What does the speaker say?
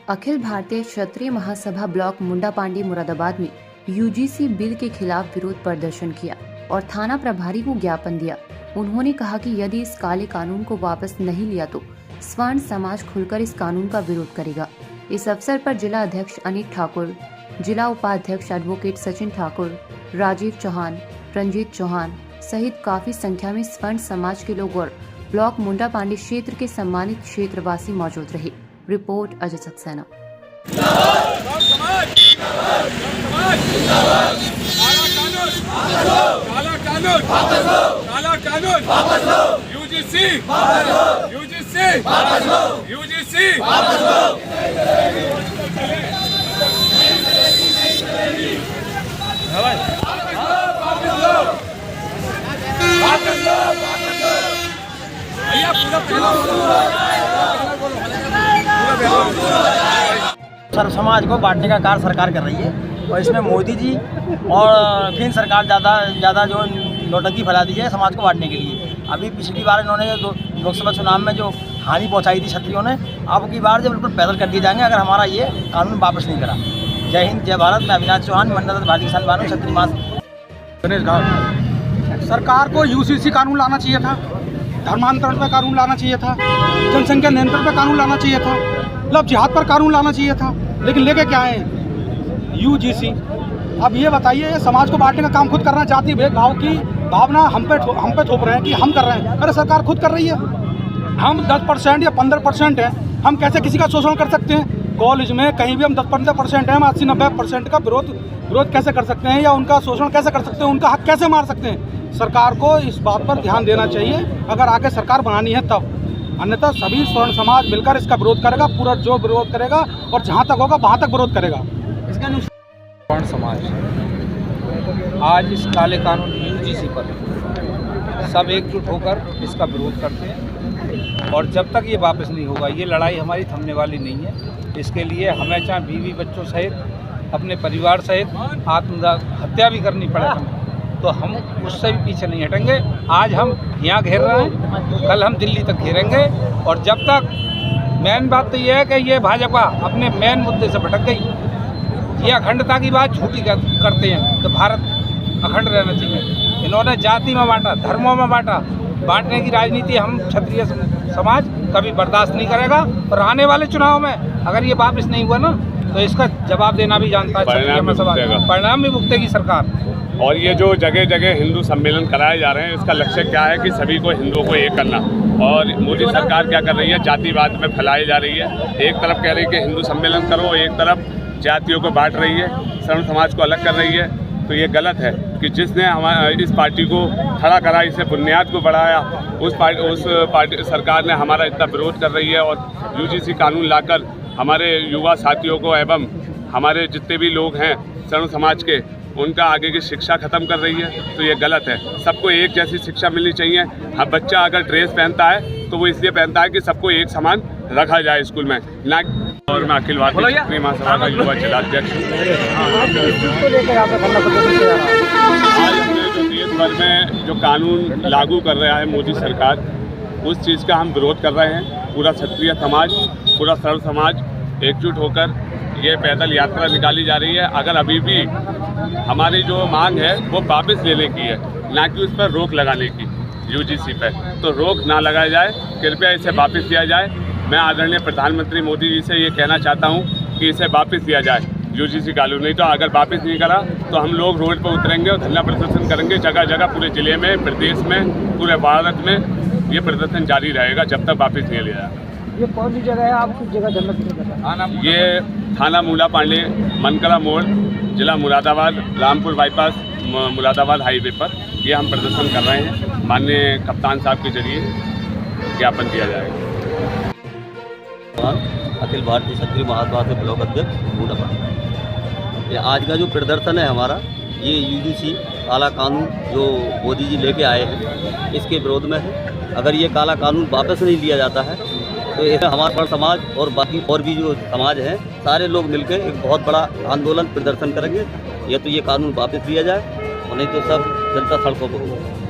अखिल भारतीय क्षत्रिय महासभा block मुंडा पांडे मुरादाबाद में UGC bill के खिलाफ विरोध प्रदर्शन किया और थाना प्रभारी को ज्ञापन दिया। उन्होंने कहा कि यदि इस काले कानून को वापस नहीं लिया तो स्वर्ण समाज खुलकर इस कानून का विरोध करेगा। इस अवसर पर जिला अध्यक्ष अनिक ठाकुर, जिला उपाध्यक्ष एडवोकेट सचिन ठाकुर, राजीव चौहान, रंजीत चौहान सहित काफी संख्या में स्वर्ण समाज के लोग और ब्लॉक मुंडा पांडे क्षेत्र के सम्मानित क्षेत्रवासी मौजूद रहे। रिपोर्ट अजय सक्सेना। सर्व समाज को बांटने का कार्य सरकार कर रही है और इसमें मोदी जी और केंद्र सरकार ज़्यादा जो नोटंकी फैला दी है समाज को बांटने के लिए। अभी पिछली बार इन्होंने लोकसभा चुनाव में जो हानि पहुंचाई थी क्षत्रियों ने, अब की बार जब बिल्कुल पैदल कर दिए जाएंगे अगर हमारा ये कानून वापस नहीं करा। जय हिंद, जय भारत। मैं अविनाश चौहान, मंडल भारतीय किसान बानू क्षत्रिय महासभा। सरकार को यूसीसी कानून लाना चाहिए था, धर्मांतरण पर कानून लाना चाहिए था, जनसंख्या नियंत्रण पर कानून लाना चाहिए था, लव जिहाद पर कानून लाना चाहिए था, लेकिन लेके क्या है यूजीसी। अब ये बताइए, ये समाज को बांटने का काम खुद करना, जाति भेदभाव की भावना हम पे थोप रहे हैं कि हम कर रहे हैं। अरे सरकार खुद कर रही है। हम 10% या 15% हैं, हम कैसे किसी का शोषण कर सकते हैं? कॉलेज में कहीं भी हम 10% हैं, हम 80-90% का विरोध कैसे कर सकते हैं या उनका शोषण कैसे कर सकते हैं, उनका हक कैसे मार सकते हैं? सरकार को इस बात पर ध्यान देना चाहिए अगर आगे सरकार बनानी है तब। अन्यथा सभी स्वर्ण समाज मिलकर इसका विरोध करेगा, पूरा जो विरोध करेगा और जहां तक होगा वहां तक विरोध करेगा। इसका स्वर्ण समाज आज इस काले कानून यूजीसी पर सब एकजुट होकर इसका विरोध करते हैं और जब तक ये वापस नहीं होगा ये लड़ाई हमारी थमने वाली नहीं है। इसके लिए हमें चाहे बीवी बच्चों सहित अपने परिवार सहित आत्महत्या भी करनी पड़े तो हम उससे भी पीछे नहीं हटेंगे। आज हम यहाँ घेर रहे हैं, कल हम दिल्ली तक घेरेंगे और जब तक मेन बात तो ये है कि ये भाजपा अपने मेन मुद्दे से भटक गई। ये अखंडता की बात झूठी करते हैं तो भारत अखंड रहना चाहिए। इन्होंने जाति में बांटा, धर्मों में बांटा, बांटने की राजनीति हम क्षत्रिय समाज कभी बर्दाश्त नहीं करेगा और आने वाले चुनाव में अगर ये वापस नहीं हुआ ना तो इसका जवाब देना भी जानता है, परिणाम भी भुगतेगी सरकार। और ये जो जगह जगह हिंदू सम्मेलन कराए जा रहे हैं, इसका लक्ष्य क्या है कि सभी को हिंदुओं को एक करना। और मोदी सरकार क्या कर रही है, जातिवाद में फैलाई जा रही है। एक तरफ कह रही है कि हिंदू सम्मेलन करो, एक तरफ जातियों को बांट रही है, स्वर्ण समाज को अलग कर रही है। तो ये गलत है कि जिसने इस पार्टी को खड़ा करा, इसे बुनियाद को बढ़ाया, उस पार्टी सरकार ने हमारा इतना विरोध कर रही है और यूजीसी कानून लाकर हमारे युवा साथियों को एवं हमारे जितने भी लोग हैं स्वर्ण समाज के, उनका आगे की शिक्षा खत्म कर रही है। तो ये गलत है। सबको एक जैसी शिक्षा मिलनी चाहिए। हाँ, बच्चा अगर ड्रेस पहनता है तो वो इसलिए पहनता है कि सबको एक समान रखा जाए स्कूल में ना। और मैं अखिल भारतीय क्षत्रिय महासभा का युवा जिलाध्यक्ष आज जो देश भर में जो कानून लागू कर रहा है मोदी सरकार, उस चीज़ का हम विरोध कर रहे हैं। पूरा क्षत्रिय समाज, पूरा सर्व समाज एकजुट होकर ये पैदल यात्रा निकाली जा रही है। अगर अभी भी हमारी जो मांग है वो वापस लेने की है, ना कि उस पर रोक लगाने की यूजीसी पर, तो रोक ना लगाया जाए, कृपया इसे वापस लिया जाए। मैं आदरणीय प्रधानमंत्री मोदी जी से ये कहना चाहता हूँ कि इसे वापस लिया जाए यूजीसी कानून। नहीं तो अगर वापस नहीं करा तो हम लोग रोड पर उतरेंगे और धरना प्रदर्शन करेंगे जगह जगह, पूरे ज़िले में, प्रदेश में, पूरे भारत में ये प्रदर्शन जारी रहेगा जब तक वापस नहीं लिया जाए। ये कौन सी जगह है? आप किस जगह धरना? ये थाना मुंडा पांडे, मनकरा मोड़, जिला मुरादाबाद, रामपुर बाईपास, मुरादाबाद हाईवे पर ये हम प्रदर्शन कर रहे हैं। माननीय कप्तान साहब के जरिए ज्ञापन दिया जाएगा। अखिल भारतीय क्षत्रिय महासभा से ब्लॉक अध्यक्ष मुंडा पांडे। ये आज का जो प्रदर्शन है हमारा, ये यूजीसी काला कानून जो मोदी जी लेके आए हैं इसके विरोध में है। अगर ये काला कानून वापस नहीं लिया जाता है तो इसमें हमारा समाज और बाकी और भी जो समाज हैं सारे लोग मिलकर एक बहुत बड़ा आंदोलन प्रदर्शन करेंगे। या तो ये कानून वापस लिया जाए और नहीं तो सब जनता सड़कों पर होगी।